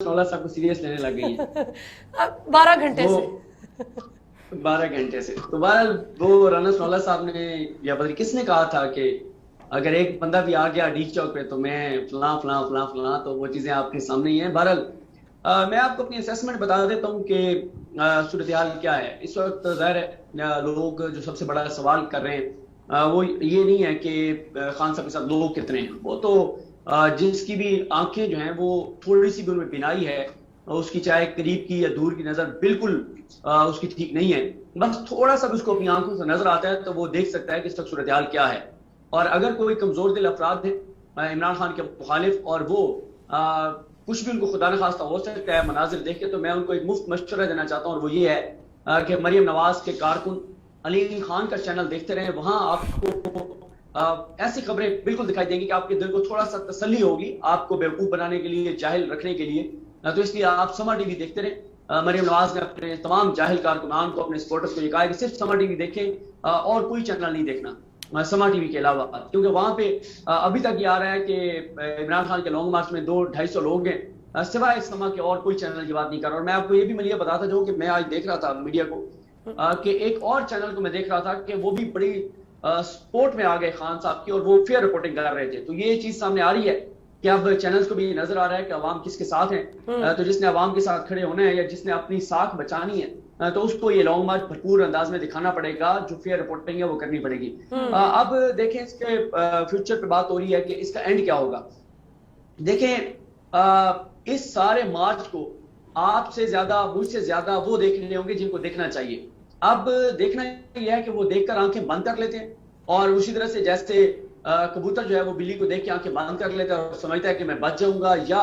नौला साहब को सीरियस लेने लग गई है। 12 घंटे वो से। 12 घंटे से तो बहरहाल वो राना नौला साहब ने या पता नहीं किसने कहा था कि अगर एक बंदा भी आ गया डीक चौक पे तो मैं फलां फलां फलां फलां, तो वो चीजें आपके सामने ही हैं। बहरहाल मैं आपको अपनी असेसमेंट बता देता हूँ कि सूरत हाल क्या है इस वक्त। ज़ाहिर है लोग जो सबसे बड़ा सवाल कर रहे हैं वो ये नहीं है कि खान साहब के साथ लोग कितने हैं, वो तो जिसकी भी आंखें जो हैं वो थोड़ी सी भी उनमें बिनाई है, उसकी चाहे करीब की या दूर की नजर बिल्कुल उसकी ठीक नहीं है, बस थोड़ा सा भी उसको अपनी आंखों से नजर आता है तो वो देख सकता है कि इस वक्त सूरत हाल क्या है। और अगर कोई कमजोर दिल अफराद है इमरान खान के मुखालिफ और वो कुछ भी उनको खुदा न खास्ता हो सकता है मनाजिर देख के, तो मैं उनको एक मुफ्त मशवरा देना चाहता हूँ और वो ये है कि मरियम नवाज के कारकुन अलीम खान का चैनल देखते रहे। वहां आपको ऐसी खबरें बिल्कुल दिखाई देंगी कि आपके दिल को थोड़ा सा तसल्ली होगी, आपको बेवकूफ बनाने के लिए, जाहिल रखने के लिए। तो इसलिए आप समा टीवी देखते रहे। मरियम नवाज ने अपने तमाम जाहिल कारकुनान को, अपने सपोर्टर्स को ये कहा है कि सिर्फ समा टीवी देखें और कोई चैनल नहीं देखना समा टीवी के अलावा, क्योंकि वहां पे अभी तक ये आ रहा है कि इमरान खान के लॉन्ग मार्च में 200-250 लोग हैं, सिवाय समा के और कोई चैनल की बात नहीं कर रहा। और मैं आपको ये भी मैं बताता जाऊं कि मैं आज देख रहा था मीडिया को कि एक और चैनल को मैं देख रहा था कि वो भी बड़ी सपोर्ट में आ गए खान साहब की और वो फेयर रिपोर्टिंग कर रहे थे। तो ये चीज सामने आ रही है कि अब चैनल्स को भी नजर आ रहा है कि अवाम किसके साथ है। तो जिसने अवाम के साथ खड़े होना है या जिसने अपनी साख बचानी है तो उसको ये लॉन्ग मार्च भरपूर अंदाज में दिखाना पड़ेगा, जो फेयर रिपोर्टिंग है वो करनी पड़ेगी। अब देखें इसके फ्यूचर पे बात हो रही है कि इसका एंड क्या होगा। देखें इस सारे मार्च को आपसे ज्यादा, मुझसे ज्यादा वो देख रहे होंगे जिनको देखना चाहिए। अब देखना यह है कि वो देखकर आंखें बंद कर लेते हैं और उसी तरह से जैसे कबूतर जो है वो बिल्ली को देख के आंखें बंद कर लेता है और समझता है कि मैं बच जाऊंगा, या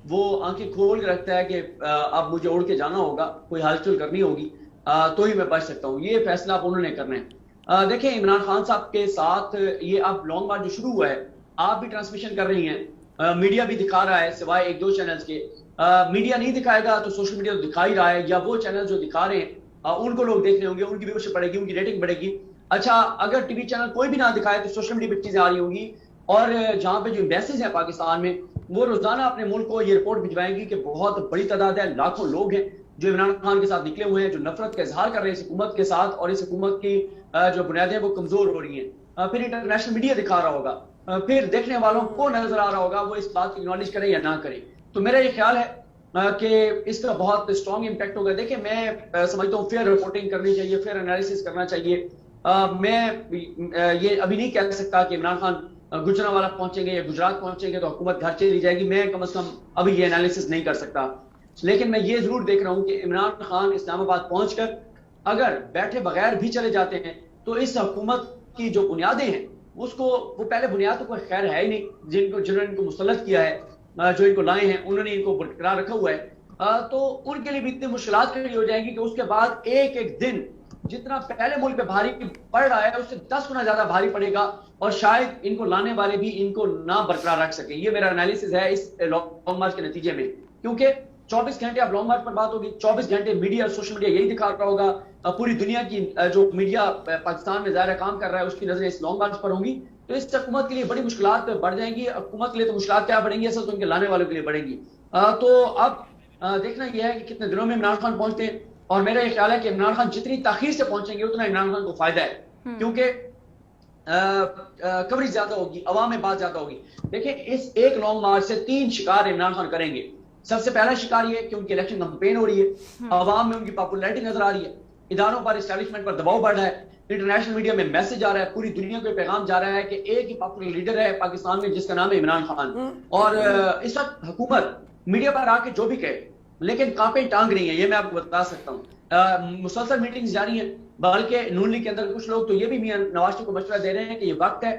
वो आंखें खोल के रखता है कि अब मुझे उड़ के जाना होगा, कोई हलचल करनी होगी तो ही मैं बच सकता हूँ। ये फैसला आप उन्होंने करना है। देखें इमरान खान साहब के साथ ये अब लॉन्ग मार्च जो शुरू हुआ है, आप भी ट्रांसमिशन कर रही हैं, मीडिया भी दिखा रहा है सिवाय 1-2 चैनल्स के। मीडिया नहीं दिखाएगा तो सोशल मीडिया तो दिखा ही रहा है, या वो चैनल जो दिखा रहे हैं उनको लोग देख रहे होंगे, उनकी व्यूअरशिप बढ़ेगी, उनकी रेटिंग बढ़ेगी। अच्छा अगर टीवी चैनल कोई भी ना दिखाए तो सोशल मीडिया पे चीजें आ रही होंगी और जहां पे जो एम्बेसीज है पाकिस्तान में वो रोजाना अपने मुल्क को ये रिपोर्ट भिजवाएंगी कि बहुत बड़ी तादाद है, लाखों लोग हैं जो इमरान खान के साथ निकले हुए हैं, जो नफरत का इजहार कर रहे हैं इस हुकूमत के साथ और इस हुकूमत की जो बुनियादें वो कमजोर हो रही हैं। फिर इंटरनेशनल मीडिया दिखा रहा होगा, फिर देखने वालों को नजर आ रहा होगा, वो इस बात की एक्नॉलेज करें या ना करें। तो मेरा ये ख्याल है कि इसका बहुत स्ट्रॉन्ग इंपैक्ट होगा। देखिए मैं समझता हूँ फेयर रिपोर्टिंग करनी चाहिए, फेयर एनालिसिस करना चाहिए। मैं ये अभी नहीं कह सकता कि इमरान खान गुजरांवाला पहुंचेंगे या गुजरात पहुंचेंगे तो हुकूमत घर चली जाएगी, मैं कम से कम अभी ये एनालिसिस नहीं कर सकता। लेकिन मैं ये जरूर देख रहा हूं कि इमरान खान इस्लामाबाद पहुंचकर अगर बैठे बगैर भी चले जाते हैं तो इस हुकूमत की जो बुनियादें हैं उसको, वो पहले बुनियाद तो कोई खैर है ही नहीं, जिन्होंने इनको मुसल्लत किया है, जो इनको लाए हैं उन्होंने इनको बरकरार रखा हुआ है, तो उनके लिए भी इतनी मुश्किलात खड़ी हो जाएंगी कि उसके बाद एक एक दिन जितना पहले मुल्क पे भारी पड़ रहा है उससे 10 गुना ज्यादा भारी पड़ेगा और शायद इनको लाने वाले भी इनको ना बरकरार रख सके। ये मेरा एनालिसिस है इस लॉन्ग मार्च के नतीजे में, क्योंकि 24 घंटे अब लॉन्ग मार्च पर बात होगी, 24 घंटे मीडिया और सोशल मीडिया यही दिखा रहा होगा। पूरी दुनिया की जो मीडिया पाकिस्तान में ज़ाहिर काम कर रहा है उसकी नजरें इस लॉन्ग मार्च पर होंगी, तो इस हुकूमत के लिए बड़ी मुश्किलात बढ़ जाएंगी। हुकूमत के लिए तो मुश्किलात क्या बढ़ेंगी, असल तो उनके लाने वालों के लिए बढ़ेंगी। तो अब देखना यह है कि कितने दिनों में इमरान खान पहुंचते हैं, और मेरा ये ख्याल है कि इमरान खान जितनी ताखीर से पहुंचेंगे उतना इमरान खान को फायदा है, क्योंकि कवरेज ज्यादा होगी, अवाम में बात ज्यादा होगी। देखिए इस एक लॉन्ग मार्च से 3 शिकार इमरान खान करेंगे। सबसे पहला शिकार ये कि उनकी इलेक्शन कैंपेन हो रही है, अवाम में उनकी पॉपुलैरिटी नजर आ रही है, इदारों पर, एस्टैब्लिशमेंट पर दबाव बढ़ रहा है, इंटरनेशनल मीडिया में मैसेज आ रहा है, पूरी दुनिया को पैगाम जा रहा है कि एक ही पॉपुलर लीडर है पाकिस्तान में जिसका नाम है इमरान खान। और इस वक्त हुकूमत मीडिया पर आके जो भी कहे लेकिन कांपे टांग रही है, ये मैं आपको बता सकता हूँ। मुसलसल मीटिंग्स जारी हैं, बल्कि नून लीग के अंदर कुछ लोग तो ये भी मियां नवाज शरीफ को मशवरा दे रहे हैं कि ये वक्त है,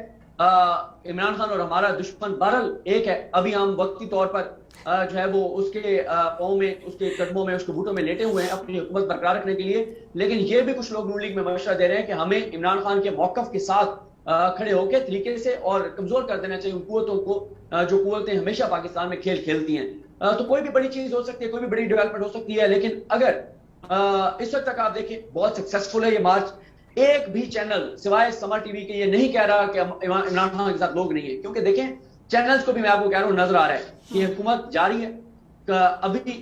इमरान खान और हमारा दुश्मन बहरहाल एक है, अभी हम वक्ती तौर पर जो है वो उसके पाँव में, उसके कदमों में, उसके बूटों में लेटे हुए हैं अपनी हुकूमत बरकरार रखने के लिए। लेकिन ये भी कुछ लोग नून लीग में मशवरा दे रहे हैं कि हमें इमरान खान के मौकफ के साथ खड़े होकर तरीके से और कमजोर कर देना चाहिए उन कुव्वतों को जो कुव्वतें हमेशा पाकिस्तान में खेल खेलती हैं। तो कोई भी बड़ी चीज हो सकती है, कोई भी बड़ी डेवलपमेंट हो सकती है, लेकिन अगर इस वक्त तक आप देखें बहुत सक्सेसफुल है ये मार्च। एक भी चैनल सिवाय समा टीवी के ये नहीं कह रहा कि इमरान खान के साथ लोग नहीं है, क्योंकि देखें चैनल्स को भी मैं आपको कह रहा हूं नजर आ रहा है कि हुकूमत जारी है, अभी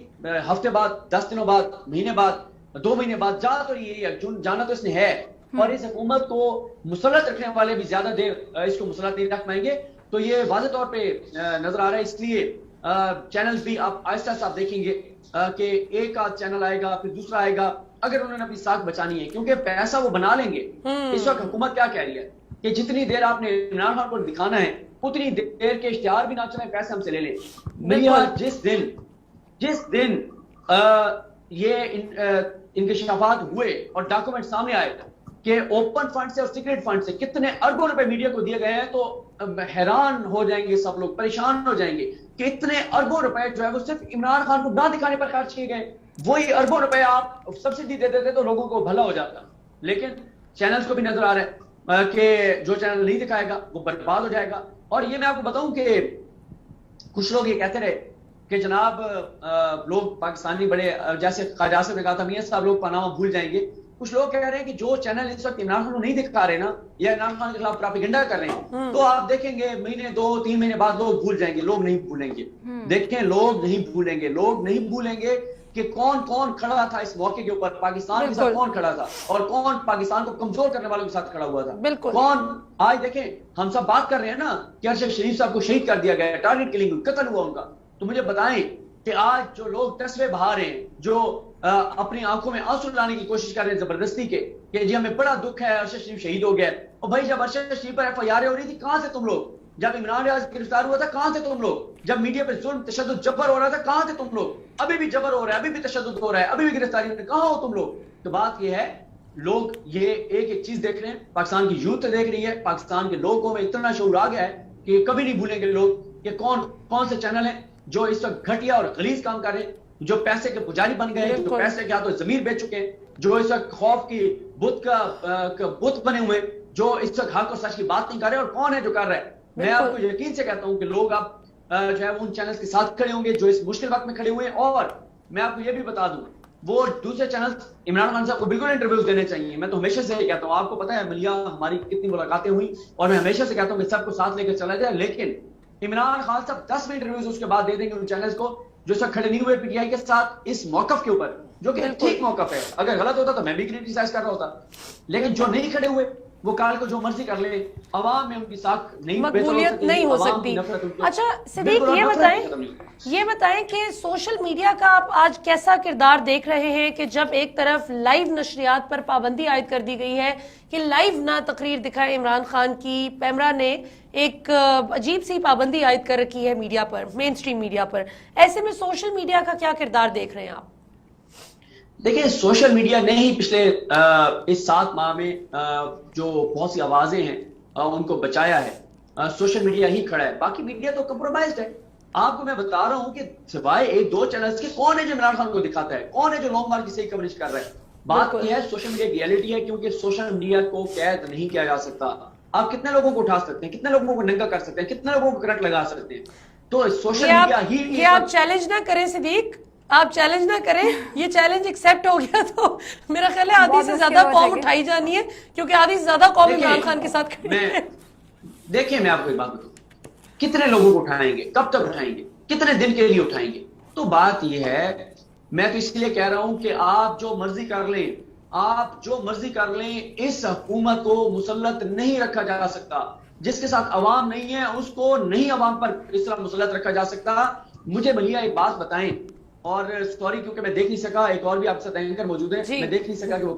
हफ्ते बाद, 10 दिनों बाद, महीने बाद, 2 महीने बाद जा तो यही है, जाना तो इसने है। और इस हुकूमत को मुसल्लत रखने वाले भी ज्यादा देर इसको मुसल्लत नहीं रख पाएंगे। तो ये वाज़ेह तौर पे नजर आ रहा है। इसलिए चैनल्स भी आप आहिस्ता आहिस्ता आप देखेंगे कि एक आध चैनल आएगा, फिर दूसरा आएगा, अगर उन्होंने अपनी साख बचानी है, क्योंकि पैसा वो बना लेंगे। इस वक्त हुकूमत क्या कह रही है कि जितनी देर आपने इमरान खान को दिखाना है उतनी देर के इश्तिहार भी ना चले, पैसे हमसे ले लें। भैया जिस दिन ये इंकशाफात हुए और डॉक्यूमेंट सामने आए कि ओपन फंड से और सीक्रेट फंड से कितने अरबों रुपए मीडिया को दिए गए हैं, तो हैरान हो जाएंगे सब लोग, परेशान हो जाएंगे कि इतने अरबों रुपए जो है वो सिर्फ इमरान खान को ना दिखाने पर खर्च किए गए। वही अरबों रुपए आप सब्सिडी दे देते तो लोगों को भला हो जाता। लेकिन चैनल्स को भी नजर आ रहा है कि जो चैनल नहीं दिखाएगा वो बर्बाद हो जाएगा। और ये मैं आपको बताऊं कि कुछ लोग ये कहते रहे कि जनाब लोग पाकिस्तानी बड़े, जैसे ख्वाजा आसिफ ने कहा था, मियां साहब लोग पनामा भूल जाएंगे। कुछ लोग कह रहे हैं कि जो चैनल इस वक्त इमरान खान को नहीं दिखा रहे ना, या इमरान खान के खिलाफ प्रोपेगेंडा कर रहे हैं, तो आप देखेंगे महीने 2-3 महीने बाद लोग भूल जाएंगे, लोग नहीं भूलेंगे। देखें, लोग नहीं भूलेंगे, लोग नहीं भूलेंगे कि कौन कौन खड़ा था इस मौके के ऊपर, पाकिस्तान के साथ कौन खड़ा था और कौन पाकिस्तान को कमजोर करने वालों के साथ खड़ा हुआ था। कौन आज देखें, हम सब बात कर रहे हैं ना कि अरशद शरीफ साहब को शहीद कर दिया गया, टारगेट किलिंग, कत्ल हुआ उनका। तो मुझे बताएं कि आज जो लोग तस्वे बहा रहे हैं, जो अपनी आंखों में आंसू लाने की कोशिश कर रहे हैं जबरदस्ती के, कि जी हमें बड़ा दुख है, अरशद शरीफ शहीद हो गया। और भाई जब अरशद शरीफ पर FIR हो रही थी, कहां से तुम लोग? जब इमरान रियाज गिरफ्तार हुआ था, कहां से तुम लोग? जब मीडिया पर जुल्म, तशद्दुद, जबर हो रहा था, कहां थे तुम लोग? अभी भी जबर हो रहा है, अभी भी तशद्दुद हो रहा है, अभी भी गिरफ्तारी हो रही है, कहां हो तुम लोग? तो बात यह है, लोग ये एक एक चीज देख रहे हैं, पाकिस्तान की यूथ देख रही है, पाकिस्तान के लोगों में इतना शऊर आ गया है कि कभी नहीं भूलेंगे लोग कि कौन कौन से चैनल है जो इस वक्त घटिया और गलीज काम कर रहे हैं, जो पैसे के पुजारी बन गए, जो पैसे के हाथों जमीर बेच चुके हैं, जो इस वक्त खौफ की बुत बुत बने हुए, जो इस वक्त हक और सच की बात नहीं कर रहे। और कौन है जो कर रहा है? मैं आपको यकीन से कहता हूं कि लोग अब जो है उन चैनल्स के साथ खड़े होंगे जो इस मुश्किल वक्त में खड़े हुए हैं। और मैं आपको यह भी बता दूं, वो दूसरे चैनल इमरान खान साहब को बिल्कुल इंटरव्यूज देने चाहिए। मैं तो हमेशा से कहता हूं, आपको पता है मलिया हमारी कितनी मुलाकातें हुई, और मैं हमेशा से कहता हूं कि सबको साथ लेकर चला जाए। लेकिन इमरान खान साहब 10 मिनट इंटरव्यूज उसके बाद दे देंगे उन चैनल्स को जो सब खड़े नहीं हुए PTI के साथ इस मौकफ के ऊपर, जो कि ठीक मौकफ है। अगर गलत होता तो मैं भी क्रिटिसाइज कर रहा होता, लेकिन जो नहीं खड़े हुए वो काल को जो मर्जी कर ले, अवाम में उनकी साख नहीं, मकबूलियत नहीं हो सकती। अच्छा सिद्दीक, ये बताएं कि सोशल मीडिया का आप आज कैसा किरदार देख रहे हैं कि जब एक तरफ लाइव नशरियात पर पाबंदी आयद कर दी गई है कि लाइव ना तकरीर दिखाए इमरान खान की, पैमरा ने एक अजीब सी पाबंदी आयद कर रखी है मीडिया पर, मेन स्ट्रीम मीडिया पर, ऐसे में सोशल मीडिया का क्या किरदार देख रहे हैं आप? देखिए, सोशल मीडिया ने ही पिछले इस 7 माह में जो बहुत सी आवाजें हैं उनको बचाया है। सोशल मीडिया ही खड़ा है, बाकी मीडिया तो कंप्रोमाइज्ड है। आपको मैं बता रहा हूं कि सिवाय 1-2 चैनल्स के कौन है जो इमरान खान को दिखाता है, कौन है जो लॉन्ग मार्च की सही कवरेज कर रहा है? बात यह है, सोशल मीडिया रियलिटी है, क्योंकि सोशल मीडिया को कैद नहीं किया जा सकता। आप कितने लोगों को उठा सकते हैं, कितने लोगों को नंगा कर सकते हैं, कितने लोगों को करंट लगा सकते हैं? तो सोशल मीडिया ही आप चैलेंज ना करें सिद्दीक, आप चैलेंज ना करें। ये चैलेंज एक्सेप्ट हो गया तो मेरा ख्याल है आधी से ज्यादा कौम उठाई जानी है, क्योंकि आधी से ज्यादा कौम इमरान खान के साथ खड़ी है। देखिए, मैं आपको एक बात बताऊं, कितने लोगों को उठाएंगे, कब तक उठाएंगे, कितने दिन के लिए उठाएंगे? तो बात यह है, मैं तो इसलिए कह रहा हूं कि आप जो मर्जी कर लें, आप जो मर्जी कर लें, इस हुकूमत को मुसल्लत नहीं रखा जा सकता। जिसके साथ अवाम नहीं है उसको नहीं अवाम पर इस तरह मुसल्लत रखा जा सकता। मुझे भैया एक बात बताएं, और सॉरी क्योंकि मैं देख नहीं सका, एक और भी आपके साथ एंकर मौजूद है, मैं देख नहीं सका कि वो